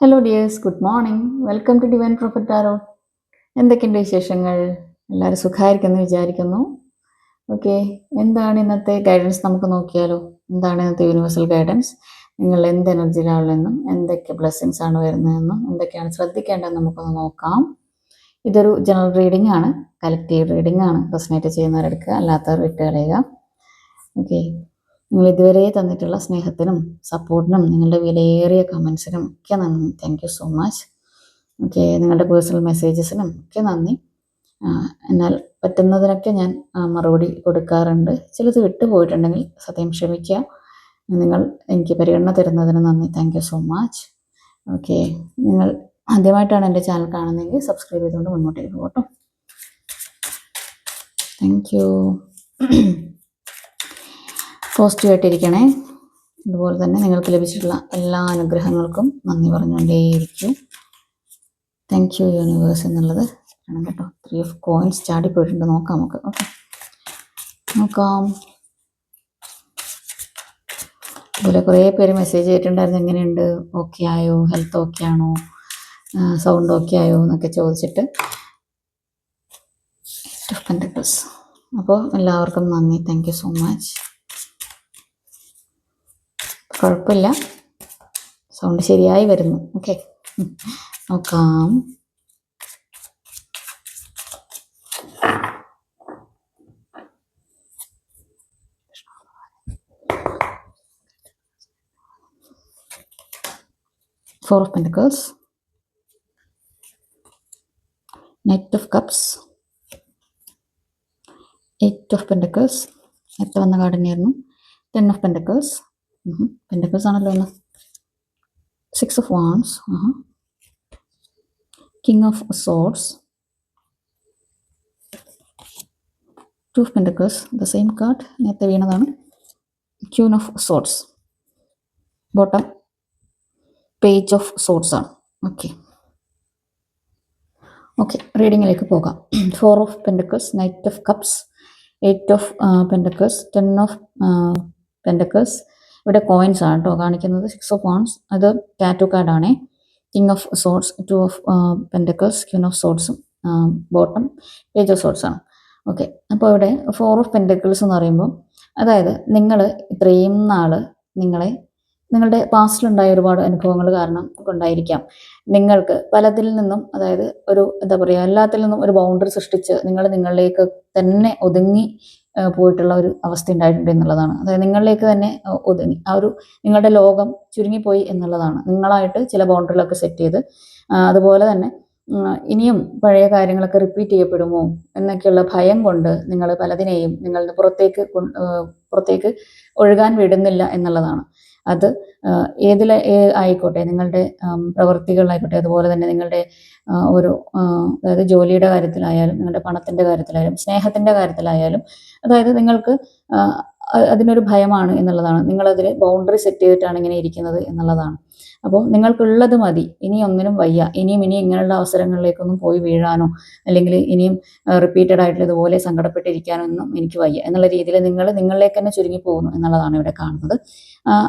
Hello dears, good morning. Welcome to divine prophet tarot. എന്തൊക്കെയുണ്ട് വിശേഷങ്ങൾ? എല്ലാവരും സുഖമായിരിക്കുമെന്ന് വിചാരിക്കുന്നു. ഓക്കെ, എന്താണ് ഇന്നത്തെ ഗൈഡൻസ് നമുക്ക് നോക്കിയാലോ? എന്താണ് ഇന്നത്തെ യൂണിവേഴ്സൽ ഗൈഡൻസ്? നിങ്ങൾ എന്ത് എനർജിയിലാണെന്നും എന്തൊക്കെ ബ്ലെസ്സിങ്സ് ആണ് വരുന്നതെന്നും എന്തൊക്കെയാണ് ശ്രദ്ധിക്കേണ്ടതെന്ന് നമുക്കൊന്ന് നോക്കാം. ഇതൊരു ജനറൽ റീഡിംഗ് ആണ്, കലക്റ്റീവ് റീഡിംഗ് ആണ്. റെസനേറ്റ് ചെയ്യുന്നവരെടുക്കുക, അല്ലാത്തവർ വിട്ട് കളയുക. ഓക്കെ, നിങ്ങൾ ഇതുവരെ തന്നിട്ടുള്ള സ്നേഹത്തിനും സപ്പോർട്ടിനും നിങ്ങളുടെ വിലയേറിയ കമൻസിനും ഒക്കെ നന്ദി. Thank you so much. Okay, നിങ്ങളുടെ പേഴ്സണൽ മെസ്സേജസിനും ഒക്കെ നന്ദി. എന്നാൽ പറ്റുന്നതിനൊക്കെ ഞാൻ മറുപടി കൊടുക്കാറുണ്ട്. ചിലത് വിട്ടുപോയിട്ടുണ്ടെങ്കിൽ സത്യം ക്ഷമിക്കുക. നിങ്ങൾ എനിക്ക് പരിഗണന തരുന്നതിന് നന്ദി. Thank you so much. Okay, നിങ്ങൾ ആദ്യമായിട്ടാണ് എൻ്റെ ചാനൽ കാണുന്നതെങ്കിൽ സബ്സ്ക്രൈബ് ചെയ്തുകൊണ്ട് മുന്നോട്ടേക്ക് പോകട്ടോ. Thank you. പോസിറ്റീവായിട്ടിരിക്കണേ. അതുപോലെ തന്നെ നിങ്ങൾക്ക് ലഭിച്ചിട്ടുള്ള എല്ലാ അനുഗ്രഹങ്ങൾക്കും നന്ദി പറഞ്ഞുകൊണ്ടേയിരിക്കും. താങ്ക് യു യൂണിവേഴ്സ് എന്നുള്ളത് ആണ് കേട്ടോ. 3 of coins ചാടിപ്പോയിട്ടുണ്ട്. നോക്കാം നമുക്ക്. ഓക്കെ, നോക്കാം. അതുപോലെ കുറേ പേര് മെസ്സേജ് ചെയ്തിട്ടുണ്ടായിരുന്നു, എങ്ങനെയുണ്ട്, ഓക്കെ ആയോ, ഹെൽത്ത് ഓക്കെ ആണോ, സൗണ്ട് ഓക്കെ ആയോ എന്നൊക്കെ ചോദിച്ചിട്ട്. അപ്പോൾ എല്ലാവർക്കും നന്ദി. Thank you so much. കുഴപ്പമില്ല, സൗണ്ട് ശരിയായി വരുന്നു. ഓക്കെ, നോക്കാം. Four of Pentacles, Knight of Cups, 8 of Pentacles, നേരത്തെ വന്ന കാർഡ് തന്നെയായിരുന്നു. 10 of Pentacles, Pentacles ആണല്ലോ ഇന്ന്. 6 of Wands, King of Swords, 2 of Pentacles, the same card, നേരത്തെ വീണതാണ്. Queen of Swords, bottom page of swords ആണ്. ഓക്കെ, റീഡിങ്ങിലേക്ക് പോകാം. 4 of Pentacles, Knight of Cups, 8 of Pentacles, 10 of Pentacles. ഇവിടെ coins ആണ് കേട്ടോ കാണിക്കുന്നത്. 6 of Wands, അത് ടാറ്റു കാർഡാണേ. King of swords, 2 of Pentacles, queen of സോർട്സും ബോട്ടം പേജ് ഓഫ് സോർട്സ് ആണ്. ഓക്കെ, അപ്പോൾ ഇവിടെ 4 of Pentacles എന്ന് പറയുമ്പോൾ, അതായത് നിങ്ങൾ ഇത്രയും നാൾ നിങ്ങളുടെ പാസ്റ്റിലുണ്ടായ ഒരുപാട് അനുഭവങ്ങൾ കാരണം കൊണ്ടായിരിക്കാം നിങ്ങൾക്ക് പലതിൽ നിന്നും, അതായത് ഒരു എന്താ പറയുക, എല്ലാത്തിൽ നിന്നും ഒരു ബൗണ്ടറി സൃഷ്ടിച്ച് നിങ്ങളിലേക്ക് തന്നെ ഒതുങ്ങി പോയിട്ടുള്ള ഒരു അവസ്ഥ ഉണ്ടായിട്ടുണ്ട് എന്നുള്ളതാണ്. അതായത് നിങ്ങളിലേക്ക് തന്നെ ഒതുങ്ങി, ആ ഒരു നിങ്ങളുടെ ലോകം ചുരുങ്ങിപ്പോയി എന്നുള്ളതാണ്. നിങ്ങളായിട്ട് ചില ബൗണ്ടറികളൊക്കെ സെറ്റ് ചെയ്ത്, അതുപോലെ തന്നെ ഇനിയും പഴയ കാര്യങ്ങളൊക്കെ റിപ്പീറ്റ് ചെയ്യപ്പെടുമോ എന്നൊക്കെയുള്ള ഭയം കൊണ്ട് നിങ്ങൾ പലതിനെയും നിങ്ങളുടെ പുറത്തേക്ക് ഒഴുകാൻ വിടുന്നില്ല എന്നുള്ളതാണ്. അത് ആയിക്കോട്ടെ, നിങ്ങളുടെ പ്രവൃത്തികളിലായിക്കോട്ടെ, അതുപോലെ തന്നെ നിങ്ങളുടെ അതായത് ജോലിയുടെ കാര്യത്തിലായാലും, നിങ്ങളുടെ പണത്തിൻ്റെ കാര്യത്തിലായാലും, സ്നേഹത്തിൻ്റെ കാര്യത്തിലായാലും, അതായത് നിങ്ങൾക്ക് അതിനൊരു ഭയമാണ് എന്നുള്ളതാണ്. നിങ്ങളതിൽ ബൗണ്ടറി സെറ്റ് ചെയ്തിട്ടാണ് ഇങ്ങനെ ഇരിക്കുന്നത് എന്നുള്ളതാണ്. അപ്പോൾ നിങ്ങൾക്കുള്ളത് മതി, ഇനി ഒന്നിനും വയ്യ, ഇനിയും ഇങ്ങനെയുള്ള അവസരങ്ങളിലേക്കൊന്നും പോയി വീഴാനോ അല്ലെങ്കിൽ ഇനിയും റിപ്പീറ്റഡ് ആയിട്ടുള്ള ഇതുപോലെ സങ്കടപ്പെട്ടിരിക്കാനൊന്നും എനിക്ക് വയ്യ എന്നുള്ള രീതിയിൽ നിങ്ങളിലേക്ക് തന്നെ ചുരുങ്ങി പോകുന്നു എന്നുള്ളതാണ് ഇവിടെ കാണുന്നത്.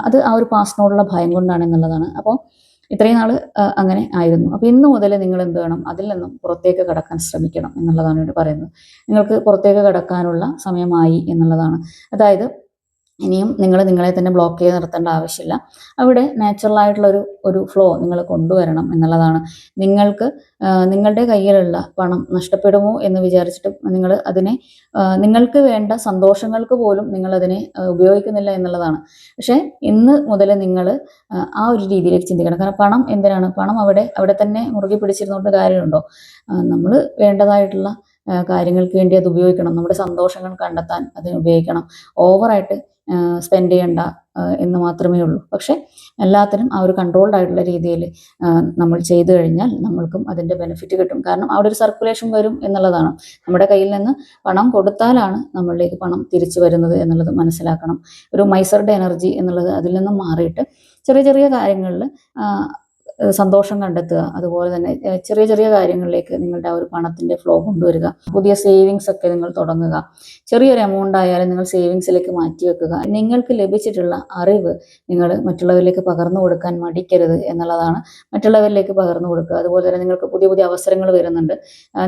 അത് ആ ഒരു പാസ്റ്റിനോടുള്ള ഭയം കൊണ്ടാണ് എന്നുള്ളതാണ്. അപ്പോൾ ഇത്രയും നാൾ അങ്ങനെ ആയിരുന്നു. അപ്പോൾ ഇന്ന് മുതൽ നിങ്ങൾ എന്ത് വേണം, അതിൽ നിന്നും പുറത്തേക്ക് കടക്കാൻ ശ്രമിക്കണം എന്നുള്ളതാണ് ഇവിടെ പറയുന്നത്. നിങ്ങൾക്ക് പുറത്തേക്ക് കടക്കാനുള്ള സമയമായി എന്നുള്ളതാണ്. അതായത് ഇനിയും നിങ്ങളെ തന്നെ ബ്ലോക്ക് ചെയ്ത് നിർത്തേണ്ട ആവശ്യമില്ല. അവിടെ നാച്ചുറൽ ഒരു ഫ്ലോ നിങ്ങൾ കൊണ്ടുവരണം എന്നുള്ളതാണ്. നിങ്ങളുടെ കയ്യിലുള്ള പണം നഷ്ടപ്പെടുമോ എന്ന് വിചാരിച്ചിട്ട് നിങ്ങൾ അതിനെ നിങ്ങൾക്ക് വേണ്ട സന്തോഷങ്ങൾക്ക് പോലും നിങ്ങളതിനെ ഉപയോഗിക്കുന്നില്ല എന്നുള്ളതാണ്. പക്ഷേ ഇന്ന് മുതൽ നിങ്ങൾ ആ ഒരു രീതിയിലേക്ക് ചിന്തിക്കണം. കാരണം പണം എന്തിനാണ്? പണം അവിടെ തന്നെ മുറുകെ പിടിച്ചിരുന്നുകൊണ്ട് കാര്യമുണ്ടോ? നമ്മൾ വേണ്ടതായിട്ടുള്ള കാര്യങ്ങൾക്ക് വേണ്ടി അത് ഉപയോഗിക്കണം. നമ്മുടെ സന്തോഷങ്ങൾ കണ്ടെത്താൻ അതിന് ഉപയോഗിക്കണം. ഓവറായിട്ട് സ്പെൻഡ് ചെയ്യണ്ട എന്ന് മാത്രമേ ഉള്ളൂ. പക്ഷെ എല്ലാത്തിനും ആ ഒരു കൺട്രോൾഡ് ആയിട്ടുള്ള രീതിയിൽ നമ്മൾ ചെയ്തു കഴിഞ്ഞാൽ നമ്മൾക്കും അതിൻ്റെ ബെനിഫിറ്റ് കിട്ടും. കാരണം അവിടെ ഒരു സർക്കുലേഷൻ വരും എന്നുള്ളതാണ്. നമ്മുടെ കയ്യിൽ നിന്ന് പണം കൊടുത്താലാണ് നമ്മളിലേക്ക് പണം തിരിച്ചു വരുന്നത് എന്നുള്ളത് മനസ്സിലാക്കണം. ഒരു മൈസറുടെ എനർജി എന്നുള്ളത് അതിൽ നിന്നും മാറിയിട്ട് ചെറിയ ചെറിയ കാര്യങ്ങളിൽ സന്തോഷം കണ്ടെത്തുക. അതുപോലെ തന്നെ ചെറിയ ചെറിയ കാര്യങ്ങളിലേക്ക് നിങ്ങളുടെ ആ ഒരു പണത്തിൻ്റെ ഫ്ലോ കൊണ്ടുവരിക. പുതിയ സേവിങ്സ് ഒക്കെ നിങ്ങൾ തുടങ്ങുക. ചെറിയൊരു എമൗണ്ട് ആയാലും നിങ്ങൾ സേവിങ്സിലേക്ക് മാറ്റി വെക്കുക. നിങ്ങൾക്ക് ലഭിച്ചിട്ടുള്ള അറിവ് നിങ്ങൾ മറ്റുള്ളവരിലേക്ക് പകർന്നു കൊടുക്കാൻ മടിക്കരുത് എന്നുള്ളതാണ്. മറ്റുള്ളവരിലേക്ക് പകർന്നു കൊടുക്കുക. അതുപോലെ തന്നെ നിങ്ങൾക്ക് പുതിയ പുതിയ അവസരങ്ങൾ വരുന്നുണ്ട്.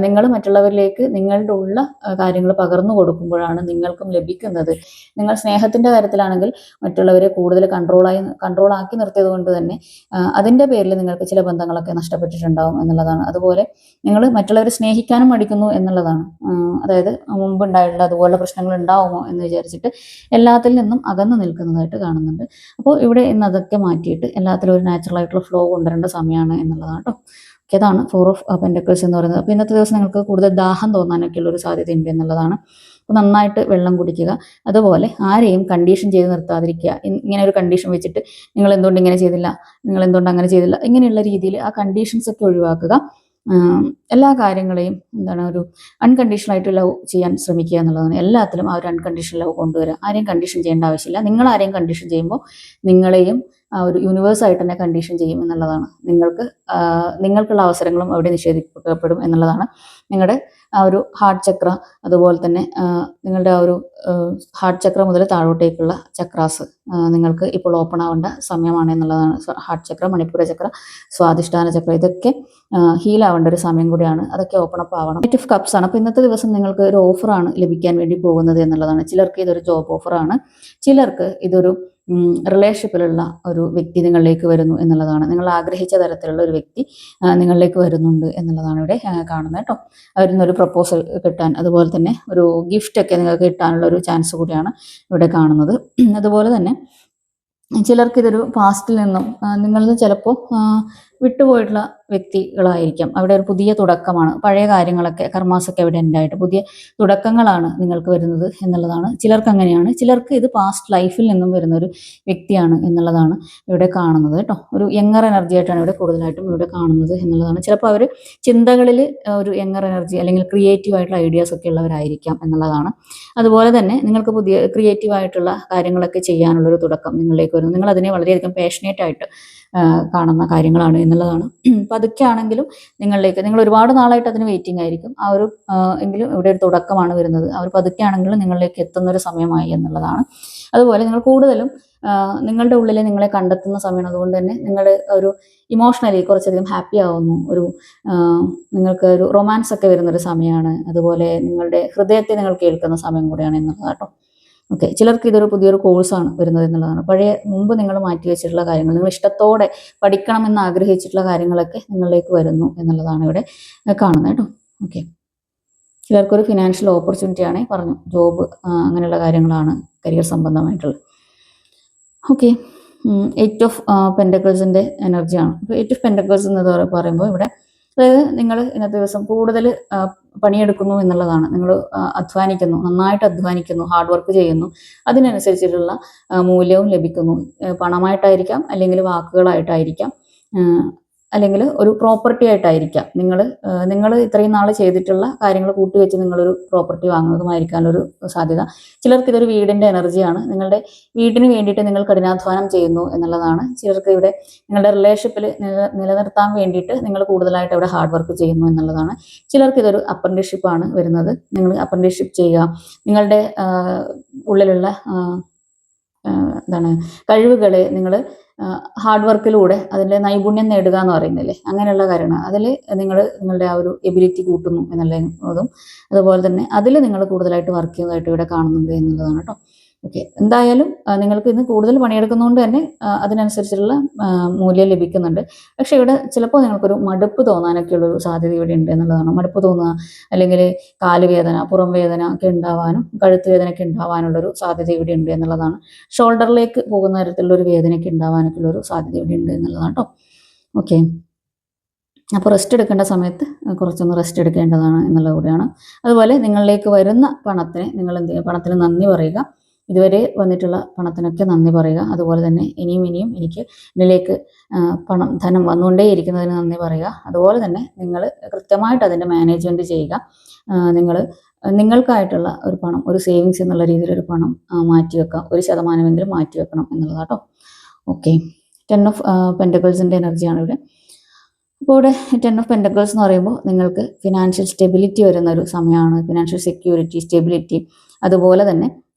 നിങ്ങൾ മറ്റുള്ളവരിലേക്ക് നിങ്ങളുടെ ഉള്ള കാര്യങ്ങൾ പകർന്നു കൊടുക്കുമ്പോഴാണ് നിങ്ങൾക്കും ലഭിക്കുന്നത്. നിങ്ങൾ സ്നേഹത്തിൻ്റെ കാര്യത്തിലാണെങ്കിൽ മറ്റുള്ളവരെ കൂടുതൽ കൺട്രോളാക്കി നിർത്തിയത് കൊണ്ട് തന്നെ അതിൻ്റെ പേരിൽ നിങ്ങൾക്ക് ചില ബന്ധങ്ങളൊക്കെ നഷ്ടപ്പെട്ടിട്ടുണ്ടാവും എന്നുള്ളതാണ്. അതുപോലെ നിങ്ങൾ മറ്റുള്ളവരെ സ്നേഹിക്കാനും മടിക്കുന്നു എന്നുള്ളതാണ്. അതായത് മുമ്പുണ്ടായിട്ടുള്ള അതുപോലെ പ്രശ്നങ്ങൾ ഉണ്ടാവുമോ എന്ന് വിചാരിച്ചിട്ട് എല്ലാത്തിൽ നിന്നും അകന്നു നിൽക്കുന്നതായിട്ട് കാണുന്നുണ്ട്. അപ്പോൾ ഇവിടെ ഇന്ന് അതൊക്കെ മാറ്റിയിട്ട് എല്ലാത്തിലും ഒരു നാച്ചുറൽ ആയിട്ടുള്ള ഫ്ലോ കൊണ്ടുവരേണ്ട സമയമാണ് എന്നുള്ളതാണ് കേട്ടോ. അതാണ് 4 ഓഫ് പെന്റക്കിൾസ് എന്ന് പറയുന്നത്. അപ്പോൾ ഇന്നത്തെ ദിവസം നിങ്ങൾക്ക് കൂടുതൽ ദാഹം തോന്നാനൊക്കെയുള്ള ഒരു സാധ്യതയുണ്ട് എന്നുള്ളതാണ്. അപ്പോൾ നന്നായിട്ട് വെള്ളം കുടിക്കുക. അതുപോലെ ആരെയും കണ്ടീഷൻ ചെയ്ത് നിർത്താതിരിക്കുക. ഇങ്ങനെ ഒരു കണ്ടീഷൻ വെച്ചിട്ട് നിങ്ങൾ എന്തുകൊണ്ട് ഇങ്ങനെ ചെയ്തില്ല, നിങ്ങൾ എന്തുകൊണ്ട് അങ്ങനെ ചെയ്തില്ല, ഇങ്ങനെയുള്ള രീതിയിൽ ആ കണ്ടീഷൻസ് ഒക്കെ ഒഴിവാക്കുക. എല്ലാ കാര്യങ്ങളെയും ഒരു അൺകണ്ടീഷണൽ ആയിട്ട് ലവ് ചെയ്യാൻ ശ്രമിക്കുക എന്നുള്ളതാണ്. എല്ലാത്തിലും ആ ഒരു അൺകണ്ടീഷണൽ ലവ് കൊണ്ടുവരിക. ആരെയും കണ്ടീഷൻ ചെയ്യേണ്ട ആവശ്യമില്ല. നിങ്ങൾ ആരെയും കണ്ടീഷൻ ചെയ്യുമ്പോൾ നിങ്ങളെയും ആ ഒരു യൂണിവേഴ്സായിട്ട് തന്നെ കണ്ടീഷൻ ചെയ്യും എന്നുള്ളതാണ്. നിങ്ങൾക്കുള്ള അവസരങ്ങളും അവിടെ നിഷേധിക്കപ്പെടും എന്നുള്ളതാണ്. നിങ്ങളുടെ ആ ഒരു ഹാർട്ട് ചക്ര, അതുപോലെ തന്നെ നിങ്ങളുടെ ആ ഒരു ഹാർട്ട് ചക്ര മുതൽ താഴോട്ടേക്കുള്ള ചക്രാസ് നിങ്ങൾക്ക് ഇപ്പോൾ ഓപ്പൺ ആവേണ്ട സമയമാണ് എന്നുള്ളതാണ്. ഹാർട്ട് ചക്ര, മണിപ്പൂര ചക്ര, സ്വാധിഷ്ഠാന ചക്ര, ഇതൊക്കെ ഹീലാവേണ്ട ഒരു സമയം കൂടിയാണ്. അതൊക്കെ ഓപ്പൺ അപ്പ് ആവണം. 8 ഓഫ് കപ്സ് ആണ്. അപ്പോൾ ഇന്നത്തെ ദിവസം നിങ്ങൾക്ക് ഒരു ഓഫറാണ് ലഭിക്കാൻ വേണ്ടി പോകുന്നത് എന്നുള്ളതാണ്. ചിലർക്ക് ഇതൊരു ജോബ് ഓഫറാണ്, ചിലർക്ക് ഇതൊരു റിലേഷൻഷിപ്പിലുള്ള ഒരു വ്യക്തി നിങ്ങളിലേക്ക് വരുന്നു എന്നുള്ളതാണ്. നിങ്ങൾ ആഗ്രഹിച്ച തരത്തിലുള്ള ഒരു വ്യക്തി നിങ്ങളിലേക്ക് വരുന്നുണ്ട് എന്നുള്ളതാണ് ഇവിടെ കാണുന്നത് കേട്ടോ. അവരിൽ നിന്നൊരു പ്രപ്പോസൽ കിട്ടാൻ, അതുപോലെ തന്നെ ഒരു ഗിഫ്റ്റ് ഒക്കെ നിങ്ങൾക്ക് കിട്ടാനുള്ള ഒരു ചാൻസ് കൂടിയാണ് ഇവിടെ കാണുന്നത്. അതുപോലെ തന്നെ ചിലർക്ക് ഇതൊരു പാസ്റ്റിൽ നിന്നും നിങ്ങളിൽ ചിലപ്പോൾ വിട്ടുപോയിട്ടുള്ള വ്യക്തികളായിരിക്കാം. അവിടെ ഒരു പുതിയ തുടക്കമാണ്. പഴയ കാര്യങ്ങളൊക്കെ, കർമാസൊക്കെ അവിടെ ഉണ്ടായിട്ട് പുതിയ തുടക്കങ്ങളാണ് നിങ്ങൾക്ക് വരുന്നത് എന്നുള്ളതാണ്. ചിലർക്ക് അങ്ങനെയാണ്. ചിലർക്ക് ഇത് പാസ്റ്റ് ലൈഫിൽ നിന്നും വരുന്ന ഒരു വ്യക്തിയാണ് എന്നുള്ളതാണ് ഇവിടെ കാണുന്നത് കേട്ടോ. ഒരു യങ്ങർ എനർജി ആയിട്ടാണ് ഇവിടെ കൂടുതലായിട്ടും ഇവിടെ കാണുന്നത് എന്നുള്ളതാണ്. ചിലപ്പോൾ അവർ ചിന്തകളിൽ ഒരു യങ്ങർ എനർജി അല്ലെങ്കിൽ ക്രിയേറ്റീവ് ആയിട്ടുള്ള ഐഡിയാസ് ഒക്കെ ഉള്ളവരായിരിക്കാം എന്നുള്ളതാണ്. അതുപോലെ തന്നെ നിങ്ങൾക്ക് പുതിയ ക്രിയേറ്റീവ് ആയിട്ടുള്ള കാര്യങ്ങളൊക്കെ ചെയ്യാനുള്ളൊരു തുടക്കം നിങ്ങളിലേക്ക് വരുന്നു. നിങ്ങൾ അതിനെ വളരെയധികം പാഷനേറ്റ് ആയിട്ട് കാണുന്ന കാര്യങ്ങളാണ് എന്നുള്ളതാണ്. അപ്പം അതൊക്കെ ആണെങ്കിലും നിങ്ങൾ ഒരുപാട് നാളായിട്ട് അതിന് വെയിറ്റിംഗ് ആയിരിക്കും. ആ ഒരു എങ്കിലും ഇവിടെ ഒരു തുടക്കമാണ് വരുന്നത്. അവർ പതുക്കെ ആണെങ്കിലും നിങ്ങളിലേക്ക് എത്തുന്നൊരു സമയമായി എന്നുള്ളതാണ്. അതുപോലെ നിങ്ങൾ കൂടുതലും നിങ്ങളുടെ ഉള്ളിൽ നിങ്ങളെ കണ്ടെത്തുന്ന സമയമാണ്. അതുകൊണ്ട് തന്നെ നിങ്ങൾ ഒരു ഇമോഷണലി കുറച്ചധികം ഹാപ്പി ആവുന്നു. നിങ്ങൾക്ക് ഒരു റൊമാൻസ് ഒക്കെ വരുന്നൊരു സമയമാണ്. അതുപോലെ നിങ്ങളുടെ ഹൃദയത്തെ നിങ്ങൾ കേൾക്കുന്ന സമയം കൂടിയാണ് എന്നുള്ളത് കേട്ടോ. ഓക്കെ, ചിലർക്ക് ഇതൊരു പുതിയൊരു കോഴ്സാണ് വരുന്നത് എന്നുള്ളതാണ്. മുമ്പ് നിങ്ങൾ മാറ്റി വെച്ചിട്ടുള്ള കാര്യങ്ങൾ, നിങ്ങൾ ഇഷ്ടത്തോടെ പഠിക്കണമെന്ന് ആഗ്രഹിച്ചിട്ടുള്ള കാര്യങ്ങളൊക്കെ നിങ്ങളിലേക്ക് വരുന്നു എന്നുള്ളതാണ് ഇവിടെ കാണുന്നത് കേട്ടോ. ഓക്കെ, ചിലർക്കൊരു ഫിനാൻഷ്യൽ ഓപ്പർച്യൂണിറ്റിയാണ് പറഞ്ഞു, ജോബ് അങ്ങനെയുള്ള കാര്യങ്ങളാണ് കരിയർ സംബന്ധമായിട്ടുള്ളത്. ഓക്കെ, 8 ഓഫ് പെന്റക്കിൾസിൻ്റെ എനർജിയാണ്. അപ്പോൾ 8 ഓഫ് പെന്റക്കിൾസ് എന്ന് പറയുമ്പോൾ ഇവിടെ അതായത് നിങ്ങൾ ഇന്നത്തെ ദിവസം കൂടുതൽ പണിയെടുക്കുന്നു എന്നുള്ളതാണ്. നിങ്ങൾ അധ്വാനിക്കുന്നു, നന്നായിട്ട് അധ്വാനിക്കുന്നു, ഹാർഡ് വർക്ക് ചെയ്യുന്നു. അതിനനുസരിച്ചിട്ടുള്ള മൂല്യവും ലഭിക്കുന്നു. പണമായിട്ടായിരിക്കാം, അല്ലെങ്കിൽ വാക്കുകളായിട്ടായിരിക്കാം, അല്ലെങ്കിൽ ഒരു പ്രോപ്പർട്ടി ആയിട്ടായിരിക്കാം. നിങ്ങൾ ഇത്രയും നാൾ ചെയ്തിട്ടുള്ള കാര്യങ്ങൾ കൂട്ടിവെച്ച് നിങ്ങളൊരു പ്രോപ്പർട്ടി വാങ്ങുന്നതുമായിരിക്കാനൊരു സാധ്യത. ചിലർക്ക് ഇതൊരു വീടിൻ്റെ എനർജിയാണ്. നിങ്ങളുടെ വീടിന് വേണ്ടിയിട്ട് നിങ്ങൾ കഠിനാധ്വാനം ചെയ്യുന്നു എന്നുള്ളതാണ്. ചിലർക്ക് ഇവിടെ നിങ്ങളുടെ റിലേഷൻഷിപ്പിൽ നിലനിർത്താൻ വേണ്ടിയിട്ട് നിങ്ങൾ കൂടുതലായിട്ട് അവിടെ ഹാർഡ് വർക്ക് ചെയ്യുന്നു എന്നുള്ളതാണ്. ചിലർക്ക് ഇതൊരു അപ്രന്റീസ്ഷിപ്പാണ് വരുന്നത്. നിങ്ങൾ അപ്രന്റീസ്ഷിപ്പ് ചെയ്യുക, നിങ്ങളുടെ ഉള്ളിലുള്ള കഴിവുകളെ നിങ്ങൾ ഹാർഡ് വർക്കിലൂടെ അതിൻ്റെ നൈപുണ്യം നേടുക എന്ന് പറയുന്നില്ലേ, അങ്ങനെയുള്ള കാര്യമാണ്. അതിൽ നിങ്ങളുടെ ആ ഒരു എബിലിറ്റി കൂട്ടുന്നു എന്നുള്ളതും, അതുപോലെ തന്നെ അതിൽ നിങ്ങൾ കൂടുതലായിട്ട് വർക്ക് ചെയ്യുന്നതായിട്ട് ഇവിടെ കാണുന്നുണ്ട് എന്നുള്ളതാണ് കേട്ടോ. ഓക്കെ, എന്തായാലും നിങ്ങൾക്ക് ഇന്ന് കൂടുതൽ പണിയെടുക്കുന്നതുകൊണ്ട് തന്നെ അതിനനുസരിച്ചുള്ള മൂല്യം ലഭിക്കുന്നുണ്ട്. പക്ഷെ ഇവിടെ ചിലപ്പോൾ നിങ്ങൾക്കൊരു മടുപ്പ് തോന്നാനൊക്കെയുള്ളൊരു സാധ്യത ഇവിടെ ഉണ്ട് എന്നുള്ളതാണ്. മടുപ്പ് തോന്നുക, അല്ലെങ്കിൽ കാലുവേദന, പുറം വേദന ഒക്കെ ഉണ്ടാവാനും, കഴുത്ത് വേദനയൊക്കെ ഉണ്ടാവാനുള്ളൊരു സാധ്യത ഇവിടെ ഉണ്ട് എന്നുള്ളതാണ്. ഷോൾഡറിലേക്ക് പോകുന്ന തരത്തിലുള്ളൊരു വേദനയൊക്കെ ഉണ്ടാവാനൊക്കെയുള്ളൊരു സാധ്യത ഇവിടെ ഉണ്ട് എന്നുള്ളതാണ് കേട്ടോ. ഓക്കെ, അപ്പോൾ റെസ്റ്റ് എടുക്കേണ്ട സമയത്ത് കുറച്ചൊന്ന് റെസ്റ്റ് എടുക്കേണ്ടതാണ് എന്നുള്ളത് കൂടിയാണ്. അതുപോലെ നിങ്ങളിലേക്ക് വരുന്ന പണത്തിന് നിങ്ങൾ എന്ത് ചെയ്യുക, പണത്തിന് നന്ദി പറയുക. ഇതുവരെ വന്നിട്ടുള്ള പണത്തിനൊക്കെ നന്ദി പറയുക. അതുപോലെ തന്നെ ഇനിയും എനിക്ക് ഇതിലേക്ക് ധനം വന്നുകൊണ്ടേയിരിക്കുന്നതിന് നന്ദി പറയുക. അതുപോലെ തന്നെ നിങ്ങൾ കൃത്യമായിട്ട് അതിൻ്റെ മാനേജ്മെൻറ്റ് ചെയ്യുക. നിങ്ങൾക്കായിട്ടുള്ള ഒരു പണം, ഒരു സേവിങ്സ് എന്നുള്ള രീതിയിലൊരു പണം മാറ്റിവെക്കാം. 1% മാറ്റി വെക്കണം എന്നുള്ളതാട്ടോ. ഓക്കെ, പെൻറ്റക്കിൾസിൻ്റെ എനർജിയാണ് ഇവിടെ. അപ്പോൾ ഇവിടെ 10 എന്ന് പറയുമ്പോൾ നിങ്ങൾക്ക് ഫിനാൻഷ്യൽ സ്റ്റെബിലിറ്റി വരുന്ന ഒരു സമയമാണ്. ഫിനാൻഷ്യൽ സെക്യൂരിറ്റി, സ്റ്റെബിലിറ്റി, അതുപോലെ തന്നെ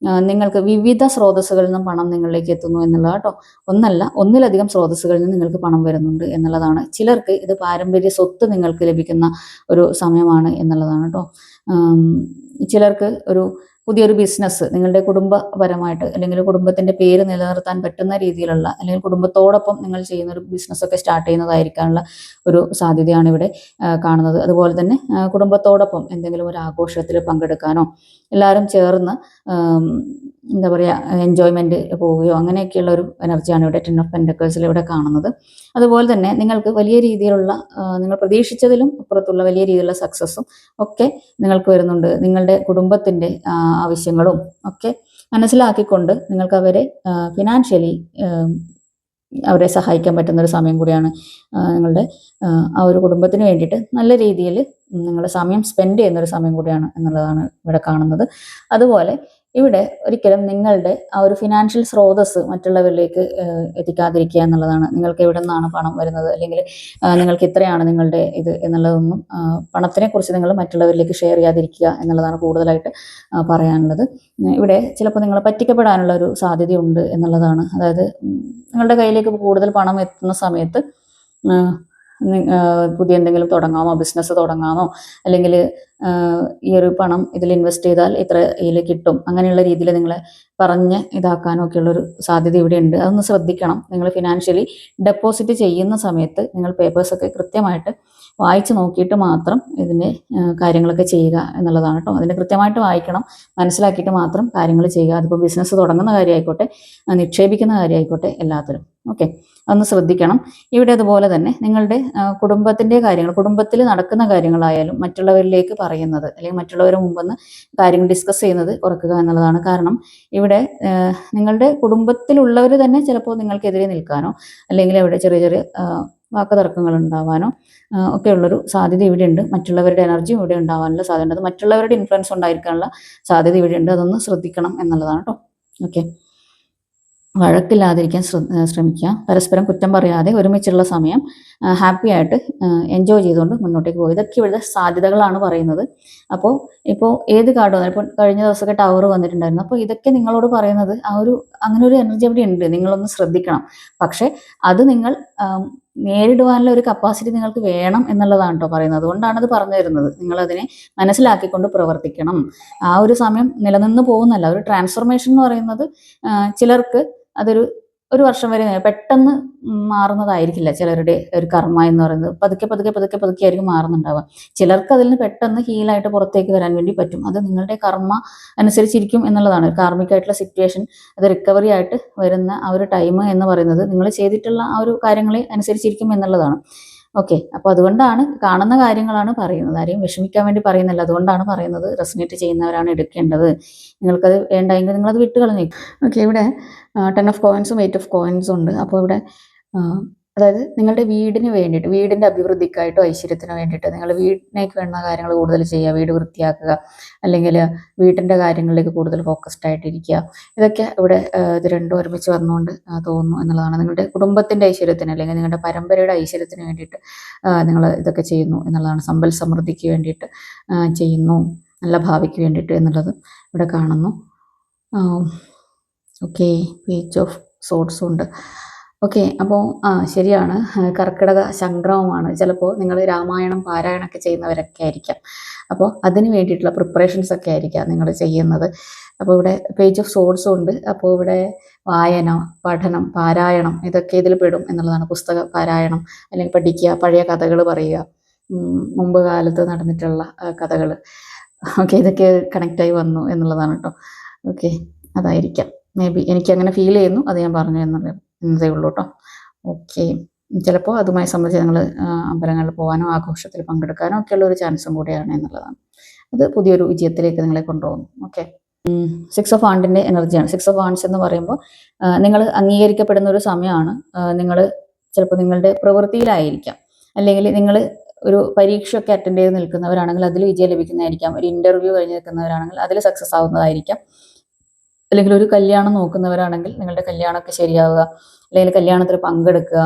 നിങ്ങൾക്ക് വിവിധ സ്രോതസ്സുകളിൽ നിന്നും പണം നിങ്ങളിലേക്ക് എത്തുന്നു എന്നുള്ളത് കേട്ടോ. ഒന്നിലധികം സ്രോതസ്സുകളിൽ നിന്ന് നിങ്ങൾക്ക് പണം വരുന്നുണ്ട് എന്നുള്ളതാണ്. ചിലർക്ക് ഇത് പാരമ്പര്യ സ്വത്ത് നിങ്ങൾക്ക് ലഭിക്കുന്ന ഒരു സമയമാണ് എന്നുള്ളതാണ് കേട്ടോ. ചിലർക്ക് ഒരു പുതിയൊരു ബിസിനസ് നിങ്ങളുടെ കുടുംബപരമായിട്ട് അല്ലെങ്കിൽ കുടുംബത്തിൻ്റെ പേര് നിലനിർത്താൻ പറ്റുന്ന രീതിയിലുള്ള അല്ലെങ്കിൽ കുടുംബത്തോടൊപ്പം നിങ്ങൾ ചെയ്യുന്ന ഒരു ബിസിനസ്സൊക്കെ സ്റ്റാർട്ട് ചെയ്യുന്നതായിരിക്കാനുള്ള ഒരു സാധ്യതയാണ് ഇവിടെ കാണുന്നത്. അതുപോലെ തന്നെ കുടുംബത്തോടൊപ്പം എന്തെങ്കിലും ഒരു ആഘോഷത്തിൽ പങ്കെടുക്കാനോ എല്ലാവരും ചേർന്ന് എന്താ പറയുക എൻജോയ്മെൻറ്റ് പോവുകയോ അങ്ങനെയൊക്കെയുള്ള ഒരു എനർജിയാണ് ഇവിടെ 10 ഓഫ് പെൻറ്റക്കിൾസിൽ ഇവിടെ കാണുന്നത്. അതുപോലെ തന്നെ നിങ്ങൾക്ക് വലിയ രീതിയിലുള്ള നിങ്ങൾ പ്രതീക്ഷിച്ചതിലും അപ്പുറത്തുള്ള വലിയ രീതിയിലുള്ള സക്സസ്സും ഒക്കെ നിങ്ങൾക്ക് വരുന്നുണ്ട്. നിങ്ങളുടെ കുടുംബത്തിൻ്റെ ആവശ്യങ്ങളും ഒക്കെ മനസ്സിലാക്കിക്കൊണ്ട് നിങ്ങൾക്ക് അവരെ ഫിനാൻഷ്യലി അവരെ സഹായിക്കാൻ പറ്റുന്ന ഒരു സമയം കൂടിയാണ്. നിങ്ങളുടെ ആ ഒരു കുടുംബത്തിന് വേണ്ടിയിട്ട് നല്ല രീതിയിൽ നിങ്ങളുടെ സമയം സ്പെൻഡ് ചെയ്യുന്നൊരു സമയം കൂടിയാണ് എന്നുള്ളതാണ് ഇവിടെ കാണുന്നത്. അതുപോലെ ഇവിടെ ഒരിക്കലും നിങ്ങളുടെ ആ ഒരു ഫിനാൻഷ്യൽ സ്രോതസ്സ് മറ്റുള്ളവരിലേക്ക് എത്തിക്കാതിരിക്കുക എന്നുള്ളതാണ്. നിങ്ങൾക്ക് എവിടെ നിന്നാണ് പണം വരുന്നത് അല്ലെങ്കിൽ നിങ്ങൾക്ക് ഇത്രയാണ് നിങ്ങളുടെ ഇത് എന്നുള്ളതൊന്നും പണത്തിനെ കുറിച്ച് നിങ്ങൾ മറ്റുള്ളവരിലേക്ക് ഷെയർ ചെയ്യാതിരിക്കുക എന്നുള്ളതാണ് കൂടുതലായിട്ട് പറയാനുള്ളത്. ഇവിടെ ചിലപ്പോൾ നിങ്ങൾ പറ്റിക്കപ്പെടാനുള്ള ഒരു സാധ്യതയുണ്ട് എന്നുള്ളതാണ്. അതായത് നിങ്ങളുടെ കയ്യിലേക്ക് കൂടുതൽ പണം എത്തുന്ന സമയത്ത് പുതിയ എന്തെങ്കിലും തുടങ്ങാമോ, ബിസിനസ് തുടങ്ങാമോ, അല്ലെങ്കിൽ ഈ ഒരു പണം ഇതിൽ ഇൻവെസ്റ്റ് ചെയ്താൽ ഇത്ര ഇതിൽ കിട്ടും, അങ്ങനെയുള്ള രീതിയിൽ നിങ്ങളെ പറഞ്ഞ് ഇതാക്കാനോ ഒക്കെയുള്ളൊരു സാധ്യത ഇവിടെ ഉണ്ട്. അതൊന്ന് ശ്രദ്ധിക്കണം. നിങ്ങൾ ഫിനാൻഷ്യലി ഡെപ്പോസിറ്റ് ചെയ്യുന്ന സമയത്ത് നിങ്ങൾ പേപ്പേഴ്സൊക്കെ കൃത്യമായിട്ട് വായിച്ച് നോക്കിയിട്ട് മാത്രം ഇതിൻ്റെ കാര്യങ്ങളൊക്കെ ചെയ്യുക എന്നുള്ളതാണ് കേട്ടോ. അതിൻ്റെ കൃത്യമായിട്ട് വായിക്കണം, മനസ്സിലാക്കിയിട്ട് മാത്രം കാര്യങ്ങൾ ചെയ്യുക. അതിപ്പോൾ ബിസിനസ് തുടങ്ങുന്ന കാര്യമായിക്കോട്ടെ, നിക്ഷേപിക്കുന്ന കാര്യമായിക്കോട്ടെ, എല്ലാത്തിലും ഓക്കെ അതൊന്ന് ശ്രദ്ധിക്കണം. ഇവിടെ അതുപോലെ തന്നെ നിങ്ങളുടെ കുടുംബത്തിൻ്റെ കാര്യങ്ങൾ, കുടുംബത്തിൽ നടക്കുന്ന കാര്യങ്ങളായാലും മറ്റുള്ളവരിലേക്ക് പറയുന്നത് അല്ലെങ്കിൽ മറ്റുള്ളവരുടെ മുമ്പെന്ന് കാര്യങ്ങൾ ഡിസ്കസ് ചെയ്യുന്നത് കുറയ്ക്കുക എന്നുള്ളതാണ്. കാരണം ഇവിടെ നിങ്ങളുടെ കുടുംബത്തിലുള്ളവർ തന്നെ ചിലപ്പോൾ നിങ്ങൾക്കെതിരെ നിൽക്കാനോ അല്ലെങ്കിൽ അവിടെ ചെറിയ ചെറിയ വാക്ക് തർക്കങ്ങൾ ഉണ്ടാവാനോ ഒക്കെയുള്ളൊരു സാധ്യത ഇവിടെ ഉണ്ട്. മറ്റുള്ളവരുടെ എനർജിയും ഇവിടെ ഉണ്ടാവാനുള്ള സാധ്യത ഉണ്ട്. മറ്റുള്ളവരുടെ ഇൻഫ്ലുവൻസ് ഉണ്ടായിരിക്കാനുള്ള സാധ്യത ഇവിടെ ഉണ്ട്. അതൊന്ന് ശ്രദ്ധിക്കണം എന്നുള്ളതാണ് കേട്ടോ. ഓക്കെ, വഴക്കില്ലാതിരിക്കാൻ ശ്രമിക്കുക. പരസ്പരം കുറ്റം പറയാതെ ഒരുമിച്ചുള്ള സമയം ഹാപ്പി ആയിട്ട് എൻജോയ് ചെയ്തുകൊണ്ട് മുന്നോട്ടേക്ക് പോകും. ഇതൊക്കെ ഇവിടുത്തെ സാധ്യതകളാണ് പറയുന്നത്. അപ്പോൾ ഇപ്പോൾ ഏത് കാർഡ് വന്നാലും ഇപ്പോൾ കഴിഞ്ഞ ദിവസമൊക്കെ ടവർ വന്നിട്ടുണ്ടായിരുന്നു. അപ്പോൾ ഇതൊക്കെ നിങ്ങളോട് പറയുന്നത് അങ്ങനെ ഒരു എനർജി അവിടെ ഉണ്ട്, നിങ്ങളൊന്ന് ശ്രദ്ധിക്കണം. പക്ഷേ അത് നിങ്ങൾ നേരിടുവാനുള്ള ഒരു കപ്പാസിറ്റി നിങ്ങൾക്ക് വേണം എന്നുള്ളതാണ് കേട്ടോ പറയുന്നത്. അതുകൊണ്ടാണ് അത് പറഞ്ഞു തരുന്നത്. നിങ്ങളതിനെ മനസ്സിലാക്കിക്കൊണ്ട് പ്രവർത്തിക്കണം. ആ ഒരു സമയം നിലനിന്ന് പോകുന്നല്ല. ഒരു ട്രാൻസ്ഫോർമേഷൻ എന്ന് പറയുന്നത് ചിലർക്ക് ഒരു വർഷം വരെ പെട്ടെന്ന് മാറുന്നതായിരിക്കില്ല. ചിലരുടെ ഒരു കർമ്മ എന്ന് പറയുന്നത് പതുക്കെ പതുക്കെ പതുക്കെ പതുക്കെ ആയിരിക്കും മാറുന്നുണ്ടാവുക. ചിലർക്ക് അതിൽ നിന്ന് പെട്ടെന്ന് ഹീലായിട്ട് പുറത്തേക്ക് വരാൻ വേണ്ടി പറ്റും. അത് നിങ്ങളുടെ കർമ്മ അനുസരിച്ചിരിക്കും എന്നുള്ളതാണ്. കാർമികമായിട്ടുള്ള സിറ്റുവേഷൻ, അത് റിക്കവറി ആയിട്ട് വരുന്ന ആ ഒരു ടൈം എന്ന് പറയുന്നത് നിങ്ങൾ ചെയ്തിട്ടുള്ള ആ ഒരു കാര്യങ്ങളെ അനുസരിച്ചിരിക്കും എന്നുള്ളതാണ്. ഓക്കെ, അപ്പോൾ അതുകൊണ്ടാണ് കാണുന്ന കാര്യങ്ങളാണ് പറയുന്നത്. ആരെയും വിഷമിക്കാൻ വേണ്ടി പറയുന്നില്ല. അതുകൊണ്ടാണ് പറയുന്നത് റെസനേറ്റ് ചെയ്യുന്നവരാണ് എടുക്കേണ്ടത്. നിങ്ങൾക്കത് വേണ്ടെങ്കിൽ നിങ്ങളത് വിട്ടുകളഞ്ഞു. ഓക്കെ, ഇവിടെ 10 ഓഫ് കോയിൻസും 8 ഓഫ് കോയിൻസും ഉണ്ട്. അപ്പോൾ ഇവിടെ അതായത് നിങ്ങളുടെ വീടിന് വേണ്ടിയിട്ട്, വീടിൻ്റെ അഭിവൃദ്ധിക്കായിട്ടോ ഐശ്വര്യത്തിന് വേണ്ടിയിട്ട് നിങ്ങൾ വീടിനേക്ക് വേണ്ട കാര്യങ്ങൾ കൂടുതൽ ചെയ്യുക. വീട് വൃത്തിയാക്കുക, അല്ലെങ്കിൽ വീട്ടിൻ്റെ കാര്യങ്ങളിലേക്ക് കൂടുതൽ ഫോക്കസ്ഡ് ആയിട്ടിരിക്കുക. ഇതൊക്കെ ഇവിടെ ഇത് രണ്ടും ഒരുമിച്ച് വന്നുകൊണ്ട് തോന്നുന്നു എന്നുള്ളതാണ്. നിങ്ങളുടെ കുടുംബത്തിൻ്റെ ഐശ്വര്യത്തിന് അല്ലെങ്കിൽ നിങ്ങളുടെ പരമ്പരയുടെ ഐശ്വര്യത്തിന് വേണ്ടിയിട്ട് നിങ്ങൾ ഇതൊക്കെ ചെയ്യുന്നു എന്നുള്ളതാണ്. സമ്പൽ സമൃദ്ധിക്ക് വേണ്ടിയിട്ട് ചെയ്യുന്നു, നല്ല ഭാവിക്ക് വേണ്ടിയിട്ട് എന്നുള്ളത് ഇവിടെ കാണുന്നു. ഓക്കെ, പേജ് ഓഫ് സോർട്സും ഉണ്ട്. ഓക്കെ, അപ്പോൾ ശരിയാണ്, കർക്കിടക സംക്രമമാണ്. ചിലപ്പോൾ നിങ്ങൾ രാമായണം പാരായണമൊക്കെ ചെയ്യുന്നവരൊക്കെ ആയിരിക്കാം. അപ്പോൾ അതിന് വേണ്ടിയിട്ടുള്ള പ്രിപ്പറേഷൻസ് ഒക്കെ ആയിരിക്കാം നിങ്ങൾ ചെയ്യുന്നത്. അപ്പോൾ ഇവിടെ പേജ് ഓഫ് സോർട്സും ഉണ്ട്. അപ്പോൾ ഇവിടെ വായന, പഠനം, പാരായണം ഇതൊക്കെ ഇതിൽ പെടും എന്നുള്ളതാണ്. പുസ്തക പാരായണം അല്ലെങ്കിൽ പഠിക്കുക, പഴയ കഥകൾ പറയുക, മുമ്പ് കാലത്ത് നടന്നിട്ടുള്ള കഥകൾ, ഓക്കെ ഇതൊക്കെ കണക്റ്റായി വന്നു എന്നുള്ളതാണ് കേട്ടോ. ഓക്കെ, അതായിരിക്കാം മേ ബി, എനിക്കങ്ങനെ ഫീൽ ചെയ്യുന്നു, അത് ഞാൻ പറഞ്ഞു എന്നതേ ഉള്ളൂ കേട്ടോ. ഓക്കെ, ചിലപ്പോൾ അതുമായി സംബന്ധിച്ച് നിങ്ങൾ അമ്പലങ്ങളിൽ പോകാനോ ആഘോഷത്തിൽ പങ്കെടുക്കാനോ ഒക്കെയുള്ള ഒരു ചാൻസും കൂടിയാണ് എന്നുള്ളതാണ്. അത് പുതിയൊരു വിജയത്തിലേക്ക് നിങ്ങളെ കൊണ്ടുപോകുന്നു. ഓക്കെ, 6 ഓഫ് വാണ്ടിൻ്റെ എനർജിയാണ്. 6 ഓഫ് വാണ്ട്സ് എന്ന് പറയുമ്പോൾ നിങ്ങൾ അംഗീകരിക്കപ്പെടുന്ന ഒരു സമയമാണ്. നിങ്ങൾ ചിലപ്പോൾ നിങ്ങളുടെ പ്രവൃത്തിയിലായിരിക്കാം, അല്ലെങ്കിൽ നിങ്ങൾ ഒരു പരീക്ഷയൊക്കെ അറ്റൻഡ് ചെയ്ത് നിൽക്കുന്നവരാണെങ്കിൽ അതിൽ വിജയം ലഭിക്കുന്നതായിരിക്കാം. ഒരു ഇൻ്റർവ്യൂ കഴിഞ്ഞ് നിൽക്കുന്നവരാണെങ്കിൽ അതിൽ സക്സസ് ആവുന്നതായിരിക്കാം. അല്ലെങ്കിൽ ഒരു കല്യാണം നോക്കുന്നവരാണെങ്കിൽ നിങ്ങളുടെ കല്യാണമൊക്കെ ശരിയാവുക, അല്ലെങ്കിൽ കല്യാണത്തിൽ പങ്കെടുക്കുക,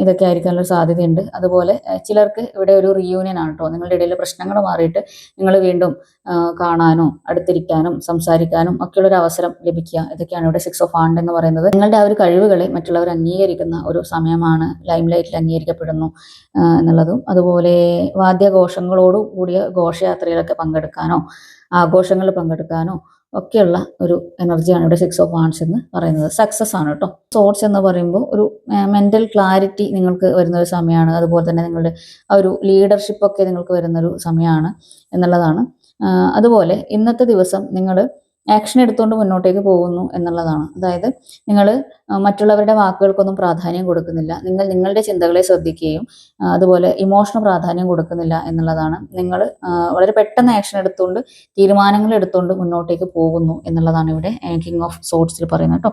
ഇതൊക്കെ ആയിരിക്കാനുള്ള സാധ്യതയുണ്ട്. അതുപോലെ ചിലർക്ക് ഇവിടെ ഒരു റീയൂണിയൻ ആണ് കേട്ടോ. നിങ്ങളുടെ ഇടയിൽ പ്രശ്നങ്ങൾ മാറിയിട്ട് നിങ്ങൾ വീണ്ടും കാണാനോ അടുത്തിരിക്കാനും സംസാരിക്കാനും ഒക്കെയുള്ളൊരു അവസരം ലഭിക്കുക. ഇതൊക്കെയാണ് ഇവിടെ 6 ഓഫ് വാണ്ട് എന്ന് പറയുന്നത്. നിങ്ങളുടെ ആ ഒരു കഴിവുകളെ മറ്റുള്ളവർ അംഗീകരിക്കുന്ന ഒരു സമയമാണ്, ലൈം ലൈറ്റിൽ അംഗീകരിക്കപ്പെടുന്നു എന്നുള്ളതും. അതുപോലെ വാദ്യഘോഷങ്ങളോട് കൂടിയ ഘോഷയാത്രയിലൊക്കെ പങ്കെടുക്കാനോ ആഘോഷങ്ങളിൽ പങ്കെടുക്കാനോ ഒക്കെയുള്ള ഒരു എനർജിയാണ് ഇവിടെ 6 ഓഫ് വാണ്ട്സ് എന്ന് പറയുന്നത്. സക്സസ് ആണ് കേട്ടോ. സോർട്സ് എന്ന് പറയുമ്പോൾ ഒരു മെന്റൽ ക്ലാരിറ്റി നിങ്ങൾക്ക് വരുന്ന ഒരു സമയമാണ്. അതുപോലെ തന്നെ നിങ്ങളുടെ ആ ഒരു ലീഡർഷിപ്പ് ഒക്കെ നിങ്ങൾക്ക് വരുന്നൊരു സമയമാണ് എന്നുള്ളതാണ്. അതുപോലെ ഇന്നത്തെ ദിവസം നിങ്ങൾ ആക്ഷൻ എടുത്തുകൊണ്ട് മുന്നോട്ടേക്ക് പോകുന്നു എന്നുള്ളതാണ്. അതായത് നിങ്ങൾ മറ്റുള്ളവരുടെ വാക്കുകൾക്കൊന്നും പ്രാധാന്യം കൊടുക്കുന്നില്ല, നിങ്ങൾ നിങ്ങളുടെ ചിന്തകളെ ശ്രദ്ധിക്കുകയും അതുപോലെ ഇമോഷണൽ പ്രാധാന്യം കൊടുക്കുന്നില്ല എന്നുള്ളതാണ്. നിങ്ങൾ വളരെ പെട്ടെന്ന് ആക്ഷൻ എടുത്തുകൊണ്ട് തീരുമാനങ്ങൾ എടുത്തുകൊണ്ട് മുന്നോട്ടേക്ക് പോകുന്നു എന്നുള്ളതാണ് ഇവിടെ കിങ് ഓഫ് സോർട്സിൽ പറയുന്നത് കേട്ടോ.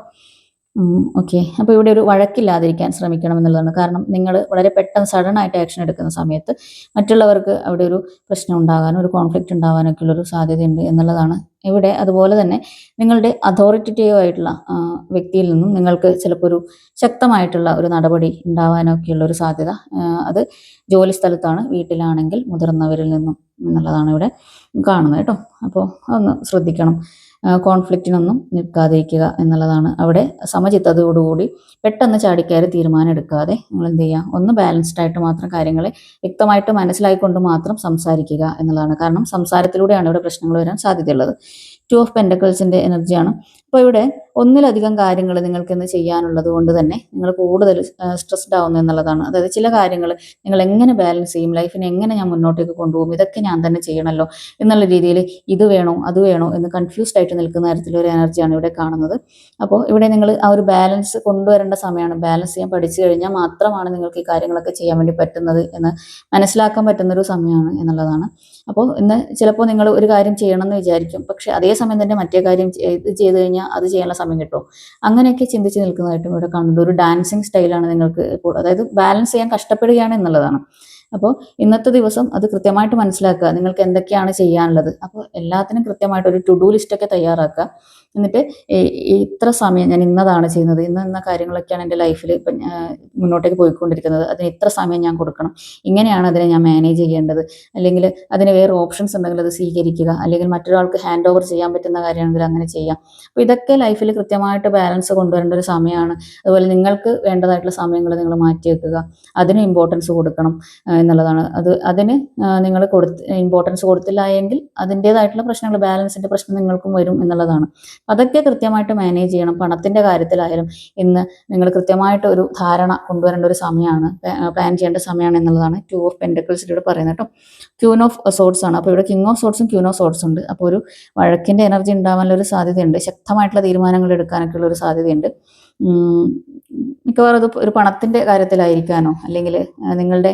ഓക്കെ, അപ്പോൾ ഇവിടെ ഒരു വഴക്കില്ലാതിരിക്കാൻ ശ്രമിക്കണം എന്നുള്ളതാണ്. കാരണം നിങ്ങൾ വളരെ പെട്ടെന്ന് സഡൻ ആയിട്ട് ആക്ഷൻ എടുക്കുന്ന സമയത്ത് മറ്റുള്ളവർക്ക് അവിടെ ഒരു പ്രശ്നം ഉണ്ടാകാനും ഒരു കോൺഫ്ലിക്റ്റ് ഉണ്ടാകാനൊക്കെ ഉള്ളൊരു സാധ്യതയുണ്ട് എന്നുള്ളതാണ് ഇവിടെ. അതുപോലെ തന്നെ നിങ്ങളുടെ അതോറിറ്റേറ്റീവ് ആയിട്ടുള്ള വ്യക്തിയിൽ നിന്നും നിങ്ങൾക്ക് ചിലപ്പോൾ ഒരു ശക്തമായിട്ടുള്ള ഒരു നടപടി ഉണ്ടാവാനൊക്കെയുള്ള ഒരു സാധ്യത, അത് ജോലി സ്ഥലത്താണ്, വീട്ടിലാണെങ്കിൽ മുതിർന്നവരിൽ നിന്നും എന്നുള്ളതാണ് ഇവിടെ കാണുന്നത് കേട്ടോ. അപ്പോൾ അതൊന്ന് ശ്രദ്ധിക്കണം. കോൺഫ്ലിക്റ്റിനൊന്നും നിൽക്കാതിരിക്കുക എന്നുള്ളതാണ്. അവിടെ സമചിത്തതയോടുകൂടി പെട്ടെന്ന് ചാടിക്കയറി തീരുമാനം എടുക്കാതെ നിങ്ങൾ എന്ത് ചെയ്യുക, ഒന്ന് ബാലൻസ്ഡ് ആയിട്ട് മാത്രം കാര്യങ്ങളെ വ്യക്തമായിട്ട് മനസ്സിലാക്കിക്കൊണ്ട് മാത്രം സംസാരിക്കുക എന്നുള്ളതാണ്. കാരണം സംസാരത്തിലൂടെയാണ് ഇവിടെ പ്രശ്നങ്ങൾ വരാൻ സാധ്യതയുള്ളത്. 2 ഓഫ് പെൻറ്റക്കിൾസിൻ്റെ എനർജിയാണ്. അപ്പോൾ ഇവിടെ ഒന്നിലധികം കാര്യങ്ങൾ നിങ്ങൾക്കിന്ന് ചെയ്യാനുള്ളത് കൊണ്ട് തന്നെ നിങ്ങൾ കൂടുതൽ സ്ട്രെസ്ഡ് ആവുന്നു എന്നുള്ളതാണ്. അതായത് ചില കാര്യങ്ങൾ നിങ്ങൾ എങ്ങനെ ബാലൻസ് ചെയ്യും, ലൈഫിനെ എങ്ങനെ ഞാൻ മുന്നോട്ടേക്ക് കൊണ്ടുപോകും, ഇതൊക്കെ ഞാൻ തന്നെ ചെയ്യണമല്ലോ എന്നുള്ള രീതിയിൽ ഇത് വേണോ അത് വേണോ എന്ന് കൺഫ്യൂസ്ഡ് ആയിട്ട് നിൽക്കുന്ന തരത്തിലൊരു എനർജിയാണ് ഇവിടെ കാണുന്നത്. അപ്പോൾ ഇവിടെ നിങ്ങൾ ആ ഒരു ബാലൻസ് കൊണ്ടുവരേണ്ട സമയമാണ്. ബാലൻസ് ചെയ്യാൻ പഠിച്ചു കഴിഞ്ഞാൽ മാത്രമാണ് നിങ്ങൾക്ക് ഈ കാര്യങ്ങളൊക്കെ ചെയ്യാൻ വേണ്ടി പറ്റുന്നത് എന്ന് മനസ്സിലാക്കാൻ പറ്റുന്നൊരു സമയമാണ് എന്നുള്ളതാണ്. അപ്പോൾ ഇന്ന് ചിലപ്പോൾ നിങ്ങൾ ഒരു കാര്യം ചെയ്യണം എന്ന് വിചാരിക്കും, പക്ഷെ അതേസമയം തന്നെ മറ്റേ കാര്യം ചെയ്ത് കഴിഞ്ഞാൽ അത് ചെയ്യാനുള്ള സമയം കിട്ടും. അങ്ങനെയൊക്കെ ചിന്തിച്ച് നിൽക്കുന്നതായിട്ടും ഇവിടെ കാണുന്നുണ്ട്. ഒരു ഡാൻസിങ് സ്റ്റൈലാണ് നിങ്ങൾക്ക് ഇപ്പോൾ, അതായത് ബാലൻസ് ചെയ്യാൻ കഷ്ടപ്പെടുകയാണ് എന്നുള്ളതാണ്. അപ്പോൾ ഇന്നത്തെ ദിവസം അത് കൃത്യമായിട്ട് മനസ്സിലാക്കുക, നിങ്ങൾക്ക് എന്തൊക്കെയാണ് ചെയ്യാനുള്ളത്. അപ്പോൾ എല്ലാത്തിനും കൃത്യമായിട്ട് ഒരു ടു ഡു ലിസ്റ്റൊക്കെ തയ്യാറാക്കുക. എന്നിട്ട് ഇത്ര സമയം ഞാൻ ഇന്നതാണ് ചെയ്യുന്നത്, ഇന്ന കാര്യങ്ങളൊക്കെയാണ് എൻ്റെ ലൈഫിൽ ഇപ്പം മുന്നോട്ടേക്ക് പോയിക്കൊണ്ടിരിക്കുന്നത്, അതിന് ഇത്ര സമയം ഞാൻ കൊടുക്കണം, ഇങ്ങനെയാണ് അതിനെ ഞാൻ മാനേജ് ചെയ്യേണ്ടത്, അല്ലെങ്കിൽ അതിന് വേറെ ഓപ്ഷൻസ് ഉണ്ടെങ്കിൽ അത് സ്വീകരിക്കുക, അല്ലെങ്കിൽ മറ്റൊരാൾക്ക് ഹാൻഡ് ഓവർ ചെയ്യാൻ പറ്റുന്ന കാര്യമാണെങ്കിൽ അങ്ങനെ ചെയ്യാം. അപ്പോൾ ഇതൊക്കെ ലൈഫിൽ കൃത്യമായിട്ട് ബാലൻസ് കൊണ്ടുവരേണ്ട ഒരു സമയമാണ്. അതുപോലെ നിങ്ങൾക്ക് വേണ്ടതായിട്ടുള്ള സമയങ്ങൾ നിങ്ങൾ മാറ്റി വെക്കുക, അതിന് ഇമ്പോർട്ടൻസ് കൊടുക്കണം എന്നുള്ളതാണ്. അതിന് നിങ്ങൾ ഇമ്പോർട്ടൻസ് കൊടുത്തില്ല എങ്കിൽ അതിൻ്റേതായിട്ടുള്ള പ്രശ്നങ്ങൾ, ബാലൻസിൻ്റെ പ്രശ്നം നിങ്ങൾക്കും വരും എന്നുള്ളതാണ്. അതൊക്കെ കൃത്യമായിട്ട് മാനേജ് ചെയ്യണം. പണത്തിൻ്റെ കാര്യത്തിലായാലും ഇന്ന് നിങ്ങൾ കൃത്യമായിട്ട് ഒരു ധാരണ കൊണ്ടുവരേണ്ട ഒരു സമയമാണ്, പ്ലാൻ ചെയ്യേണ്ട സമയമാണ് എന്നുള്ളതാണ് 2 ഓഫ് പെൻറ്റക്കിൾസിലൂടെ പറയുന്നത് കേട്ടോ. ക്യൂൻ ഓഫ് സോർട്സ് ആണ്. അപ്പോൾ ഇവിടെ കിങ് ഓഫ് സോർട്സും ക്യൂൻ ഓഫ് സോർട്സും ഉണ്ട്. അപ്പോൾ ഒരു വഴക്കിൻ്റെ എനർജി ഉണ്ടാവാനുള്ള ഒരു സാധ്യതയുണ്ട്, ശക്തമായിട്ടുള്ള തീരുമാനങ്ങൾ എടുക്കാനൊക്കെ ഉള്ള ഒരു സാധ്യതയുണ്ട്. മിക്കവാറും അത് ഒരു പണത്തിൻ്റെ കാര്യത്തിലായിരിക്കാനോ അല്ലെങ്കിൽ നിങ്ങളുടെ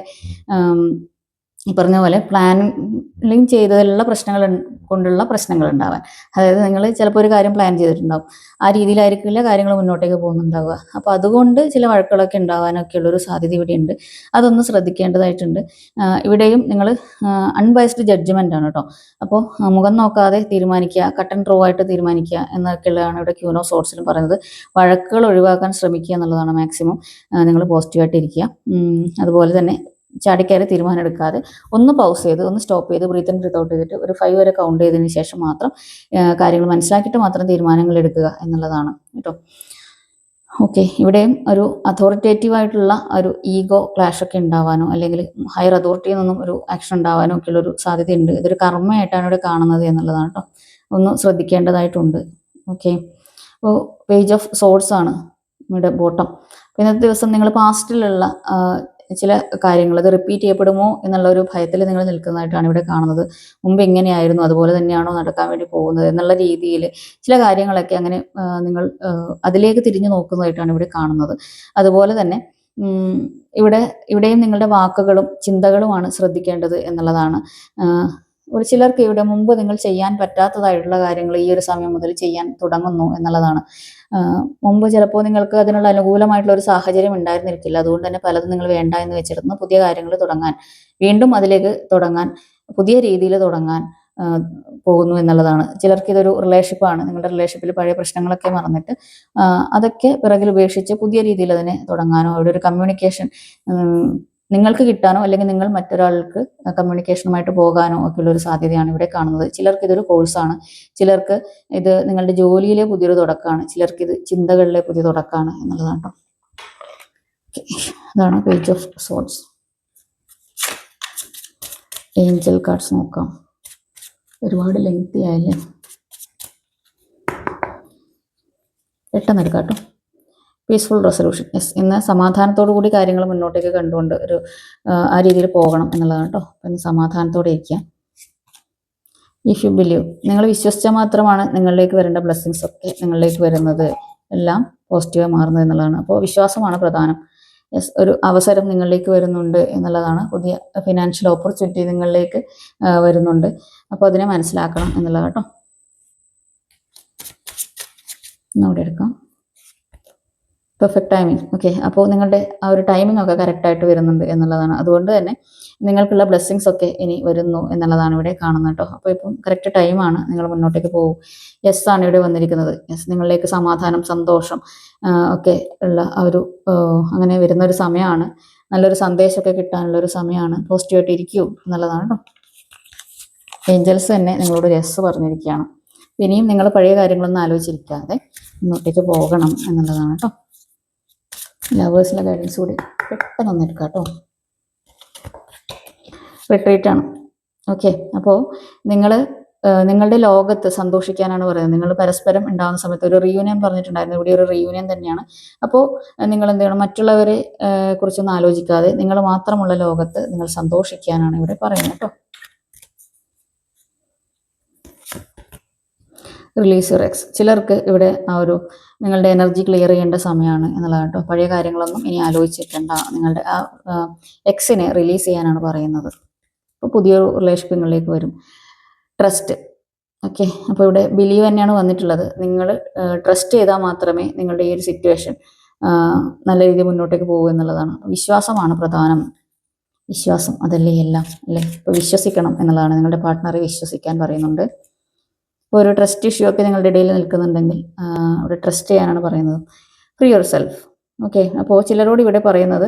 ഈ പറഞ്ഞ പോലെ പ്ലാനിങ് ചെയ്തതിലുള്ള പ്രശ്നങ്ങൾ കൊണ്ടുള്ള പ്രശ്നങ്ങൾ ഉണ്ടാവാൻ. അതായത് നിങ്ങൾ ചിലപ്പോൾ ഒരു കാര്യം പ്ലാൻ ചെയ്തിട്ടുണ്ടാവും, ആ രീതിയിലായിരിക്കില്ല കാര്യങ്ങൾ മുന്നോട്ടേക്ക് പോകുന്നുണ്ടാവുക. അപ്പോൾ അതുകൊണ്ട് ചില വഴക്കുകളൊക്കെ ഉണ്ടാവാനൊക്കെ ഉള്ളൊരു സാധ്യത ഇവിടെയുണ്ട്. അതൊന്ന് ശ്രദ്ധിക്കേണ്ടതായിട്ടുണ്ട്. ഇവിടെയും നിങ്ങൾ അൺബയസ്ഡ് ജഡ്ജ്മെൻ്റ് ആണ് കേട്ടോ. അപ്പോൾ മുഖം നോക്കാതെ തീരുമാനിക്കുക, കട്ട് ആൻഡ് ത്രോ ആയിട്ട് തീരുമാനിക്കുക എന്നൊക്കെയുള്ളതാണ് ഇവിടെ ക്യൂൻ ഓഫ് സോർട്സിലും പറയുന്നത്. വഴക്കുകൾ ഒഴിവാക്കാൻ ശ്രമിക്കുക എന്നുള്ളതാണ് മാക്സിമം. നിങ്ങൾ പോസിറ്റീവായിട്ട് ഇരിക്കുക. അതുപോലെ തന്നെ ചാടിക്കയറി തീരുമാനം എടുക്കാതെ ഒന്ന് പൗസ് ചെയ്ത്, ഒന്ന് സ്റ്റോപ്പ് ചെയ്ത്, ബ്രീത്ത് ഇൻ ബ്രീത്ത് ഔട്ട് ചെയ്തിട്ട് ഒരു 5 വരെ കൗണ്ട് ചെയ്തതിന് ശേഷം മാത്രം കാര്യങ്ങൾ മനസ്സിലാക്കിയിട്ട് മാത്രം തീരുമാനങ്ങൾ എടുക്കുക എന്നുള്ളതാണ് കേട്ടോ. ഓക്കെ, ഇവിടെയും ഒരു അതോറിറ്റേറ്റീവ് ആയിട്ടുള്ള ഒരു ഈഗോ ക്ലാഷ് ഒക്കെ ഉണ്ടാവാനോ അല്ലെങ്കിൽ ഹയർ അതോറിറ്റിയിൽ നിന്നും ഒരു ആക്ഷൻ ഉണ്ടാവാനോ ഒക്കെ ഉള്ളൊരു സാധ്യതയുണ്ട്. ഇതൊരു കർമ്മയായിട്ടാണ് ഇവിടെ കാണുന്നത് എന്നുള്ളതാണ് കേട്ടോ. ഒന്ന് ശ്രദ്ധിക്കേണ്ടതായിട്ടുണ്ട്. ഓക്കെ, അപ്പോൾ പേജ് ഓഫ് സോർട്സ് ആണ് ഇവിടെ ബോട്ടം. ഇന്നത്തെ ദിവസം നിങ്ങൾ പാസ്റ്റിലുള്ള ചില കാര്യങ്ങൾ അത് റിപ്പീറ്റ് ചെയ്യപ്പെടുമോ എന്നുള്ള ഒരു ഭയത്തിൽ നിങ്ങൾ നിൽക്കുന്നതായിട്ടാണ് ഇവിടെ കാണുന്നത്. മുമ്പ് എങ്ങനെയായിരുന്നു അതുപോലെ തന്നെയാണോ നടക്കാൻ വേണ്ടി പോകുന്നത് എന്നുള്ള രീതിയിൽ ചില കാര്യങ്ങളൊക്കെ അങ്ങനെ നിങ്ങൾ അതിലേക്ക് തിരിഞ്ഞു നോക്കുന്നതായിട്ടാണ് ഇവിടെ കാണുന്നത്. അതുപോലെ തന്നെ ഇവിടെയും നിങ്ങളുടെ വാക്കുകളും ചിന്തകളുമാണ് ശ്രദ്ധിക്കേണ്ടത് എന്നുള്ളതാണ്. ഒരു ചിലർക്ക് ഇവിടെ മുമ്പ് നിങ്ങൾ ചെയ്യാൻ പറ്റാത്തതായിട്ടുള്ള കാര്യങ്ങൾ ഈ ഒരു സമയം മുതൽ ചെയ്യാൻ തുടങ്ങുന്നു എന്നുള്ളതാണ്. മുമ്പ് ചിലപ്പോൾ നിങ്ങൾക്ക് അതിനുള്ള അനുകൂലമായിട്ടുള്ള ഒരു സാഹചര്യം ഉണ്ടായിരുന്നിരിക്കില്ല, അതുകൊണ്ട് തന്നെ പലതും നിങ്ങൾ വേണ്ട എന്ന് വെച്ചിരുന്നു പുതിയ കാര്യങ്ങൾ തുടങ്ങാൻ, വീണ്ടും അതിലേക്ക് തുടങ്ങാൻ, പുതിയ രീതിയിൽ തുടങ്ങാൻ പോകുന്നു എന്നുള്ളതാണ്. ചിലർക്ക് ഇതൊരു റിലേഷൻഷിപ്പാണ്. നിങ്ങളുടെ റിലേഷൻഷിപ്പിൽ പഴയ പ്രശ്നങ്ങളൊക്കെ മറന്നിട്ട് അതൊക്കെ പിറകിൽ ഉപേക്ഷിച്ച് പുതിയ രീതിയിൽ അതിനെ തുടങ്ങാനോ അവിടെ ഒരു കമ്മ്യൂണിക്കേഷൻ നിങ്ങൾക്ക് കിട്ടാനോ അല്ലെങ്കിൽ നിങ്ങൾ മറ്റൊരാൾക്ക് കമ്മ്യൂണിക്കേഷനുമായിട്ട് പോകാനോ ഒക്കെയുള്ള ഒരു സാധ്യതയാണ് ഇവിടെ കാണുന്നത്. ചിലർക്ക് ഇതൊരു കോഴ്സാണ്, ചിലർക്ക് ഇത് നിങ്ങളുടെ ജോലിയിലെ പുതിയൊരു തുടക്കമാണ്, ചിലർക്ക് ഇത് ചിന്തകളിലെ പുതിയ തുടക്കമാണ് എന്നുള്ളതാണ് കേട്ടോ. അതാണ് page of sorts. Angel cards നോക്കാം. ഒരുപാട് ലെങ്തി ആയല്ലേ, പെട്ടെന്ന് എടുക്കാം കേട്ടോ. Peaceful resolution. യെസ്, ഇന്ന് സമാധാനത്തോടു കൂടി കാര്യങ്ങൾ മുന്നോട്ടേക്ക് കണ്ടുകൊണ്ട് ഒരു ആ രീതിയിൽ പോകണം എന്നുള്ളതാണ് കേട്ടോ. ഇന്ന് സമാധാനത്തോടെ ഇരിക്കുക. ഇഫ് യു ബിലീവ്, നിങ്ങൾ വിശ്വസിച്ചാൽ മാത്രമാണ് നിങ്ങളിലേക്ക് വരേണ്ട ബ്ലെസ്സിങ്സ് ഒക്കെ നിങ്ങളിലേക്ക് വരുന്നത്, എല്ലാം പോസിറ്റീവായി മാറുന്നത് എന്നുള്ളതാണ്. അപ്പോൾ വിശ്വാസമാണ് പ്രധാനം. യെസ്, ഒരു അവസരം നിങ്ങളിലേക്ക് വരുന്നുണ്ട് എന്നുള്ളതാണ്. പുതിയ ഫിനാൻഷ്യൽ ഓപ്പർച്യൂണിറ്റി നിങ്ങളിലേക്ക് വരുന്നുണ്ട്. അപ്പോൾ അതിനെ മനസ്സിലാക്കണം എന്നുള്ളത് കേട്ടോ. ഒന്നുകൂടെ എടുക്കാം. Perfect timing. ഓക്കെ, അപ്പോൾ നിങ്ങളുടെ ആ ഒരു ടൈമിംഗ് ഒക്കെ കറക്റ്റായിട്ട് വരുന്നുണ്ട് എന്നുള്ളതാണ്. അതുകൊണ്ട് തന്നെ നിങ്ങൾക്കുള്ള ബ്ലെസ്സിങ്സ് ഒക്കെ ഇനി വരുന്നു എന്നുള്ളതാണ് ഇവിടെ കാണുന്നത് കേട്ടോ. അപ്പോൾ ഇപ്പം കറക്റ്റ് ടൈമാണ്, നിങ്ങൾ മുന്നോട്ടേക്ക് പോകും. യെസ് ആണ് ഇവിടെ വന്നിരിക്കുന്നത്. യെസ്, നിങ്ങളിലേക്ക് സമാധാനം, സന്തോഷം ഒക്കെ ഉള്ള ആ ഒരു അങ്ങനെ വരുന്ന ഒരു സമയമാണ്. നല്ലൊരു സന്ദേശമൊക്കെ കിട്ടാനുള്ള ഒരു സമയമാണ്. പോസിറ്റീവായിട്ട് ഇരിക്കൂ എന്നുള്ളതാണ് കേട്ടോ. ഏഞ്ചൽസ് തന്നെ നിങ്ങളോട് യെസ് പറഞ്ഞിരിക്കുകയാണ്. ഇനിയും നിങ്ങൾ പഴയ കാര്യങ്ങളൊന്നും ആലോചിച്ചിരിക്കാതെ മുന്നോട്ടേക്ക് പോകണം എന്നുള്ളതാണ് കേട്ടോ. ലവേഴ്സിലെ ഗൈഡൻസ് കൂടി പെട്ടെന്ന് ഒന്ന് എടുക്കാം കേട്ടോ. റിട്രീറ്റാണ്. ഓക്കെ, അപ്പോൾ നിങ്ങൾ നിങ്ങളുടെ ലോകത്ത് സന്തോഷിക്കാനാണ് പറയുന്നത്. നിങ്ങൾ പരസ്പരം ഉണ്ടാകുന്ന സമയത്ത് ഒരു റീയൂണിയൻ പറഞ്ഞിട്ടുണ്ടായിരുന്നു, ഇവിടെ ഒരു റീയൂണിയൻ തന്നെയാണ്. അപ്പോൾ നിങ്ങൾ എന്ത് ചെയ്യണം, മറ്റുള്ളവരെ കുറിച്ചൊന്നും ആലോചിക്കാതെ നിങ്ങൾ മാത്രമുള്ള ലോകത്ത് നിങ്ങൾ സന്തോഷിക്കാനാണ് ഇവിടെ പറയുന്നത് കേട്ടോ. Release your X. ചിലർക്ക് ഇവിടെ ആ ഒരു നിങ്ങളുടെ എനർജി ക്ലിയർ ചെയ്യേണ്ട സമയമാണ് എന്നുള്ളതാണ് കേട്ടോ. പഴയ കാര്യങ്ങളൊന്നും ഇനി ആലോചിച്ചിട്ടുണ്ട. നിങ്ങളുടെ ആ എക്സിനെ റിലീസ് ചെയ്യാനാണ് പറയുന്നത്. അപ്പോൾ പുതിയൊരു റിലേഷൻഷിപ്പുകളിലേക്ക് വരും. ട്രസ്റ്റ്. ഓക്കെ, അപ്പോൾ ഇവിടെ ബിലീവ് തന്നെയാണ് വന്നിട്ടുള്ളത്. നിങ്ങൾ ട്രസ്റ്റ് ചെയ്താൽ മാത്രമേ നിങ്ങളുടെ ഈ ഒരു സിറ്റുവേഷൻ നല്ല രീതിയിൽ മുന്നോട്ടേക്ക് പോകൂ എന്നുള്ളതാണ്. വിശ്വാസമാണ് പ്രധാനം. വിശ്വാസം അതല്ലേ എല്ലാം അല്ലേ. ഇപ്പോൾ വിശ്വസിക്കണം എന്നുള്ളതാണ്. നിങ്ങളുടെ പാർട്ട്ണറെ വിശ്വസിക്കാൻ പറയുന്നുണ്ട്. ഇപ്പോൾ ഒരു ട്രസ്റ്റ് ഇഷ്യൂ ഒക്കെ നിങ്ങളുടെ ഇടയിൽ നിൽക്കുന്നുണ്ടെങ്കിൽ അവിടെ ട്രസ്റ്റ് ചെയ്യാനാണ് പറയുന്നത്. Free your self. ഓക്കെ, അപ്പോൾ ചിലരോട് ഇവിടെ പറയുന്നത്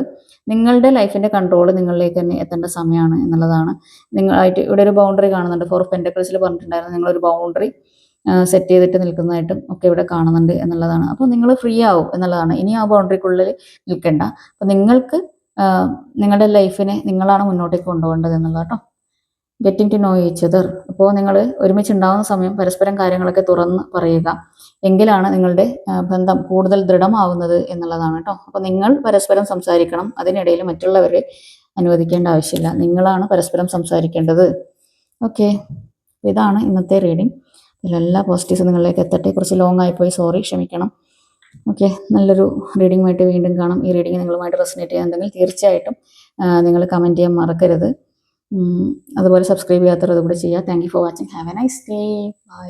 നിങ്ങളുടെ ലൈഫിൻ്റെ കൺട്രോൾ നിങ്ങളിലേക്ക് തന്നെ എത്തേണ്ട സമയമാണ് എന്നുള്ളതാണ്. നിങ്ങളായിട്ട് ഇവിടെ ഒരു ബൗണ്ടറി കാണുന്നുണ്ട്. 4 ഓഫ് പെന്റക്കിൾസിൽ പറഞ്ഞിട്ടുണ്ടായിരുന്നു നിങ്ങളൊരു ബൗണ്ടറി സെറ്റ് ചെയ്തിട്ട് നിൽക്കുന്നതായിട്ടും ഒക്കെ ഇവിടെ കാണുന്നുണ്ട് എന്നുള്ളതാണ്. അപ്പോൾ നിങ്ങൾ ഫ്രീ ആവും എന്നുള്ളതാണ്. ഇനി ആ ബൗണ്ടറിക്കുള്ളിൽ നിൽക്കേണ്ട. അപ്പോൾ നിങ്ങൾക്ക് നിങ്ങളുടെ ലൈഫിനെ നിങ്ങളാണ് മുന്നോട്ടേക്ക് കൊണ്ടുപോകേണ്ടത് എന്നുള്ളത് കേട്ടോ. Getting to know each other. അപ്പോൾ നിങ്ങൾ ഒരുമിച്ചുണ്ടാകുന്ന സമയം പരസ്പരം കാര്യങ്ങളൊക്കെ തുറന്ന് പറയുക, എങ്കിലാണ് നിങ്ങളുടെ ബന്ധം കൂടുതൽ ദൃഢമാവുന്നത് എന്നുള്ളതാണ് കേട്ടോ. അപ്പോൾ നിങ്ങൾ പരസ്പരം സംസാരിക്കണം. അതിനിടയിൽ മറ്റുള്ളവരെ അനുവദിക്കേണ്ട ആവശ്യമില്ല. നിങ്ങളാണ് പരസ്പരം സംസാരിക്കേണ്ടത്. ഓക്കെ, ഇതാണ് ഇന്നത്തെ റീഡിംഗ്. ഇതിലെല്ലാ പോസിറ്റീവ്സും നിങ്ങളിലേക്ക് എത്തട്ടെ. കുറച്ച് ലോങ് ആയിപ്പോയി, സോറി, ക്ഷമിക്കണം. ഓക്കെ, നല്ലൊരു റീഡിങ്ങുമായിട്ട് വീണ്ടും കാണാം. ഈ റീഡിങ് നിങ്ങളുമായിട്ട് റെസനേറ്റ് ചെയ്യാന്നുണ്ടെങ്കിൽ തീർച്ചയായിട്ടും നിങ്ങൾ കമൻറ്റ് ചെയ്യാൻ മറക്കരുത്. അതുപോലെ സബ്സ്ക്രൈബ് ചെയ്യാത്തവർ അതുകൂടെ ചെയ്യുക. Thank you for watching. Have a nice day. By.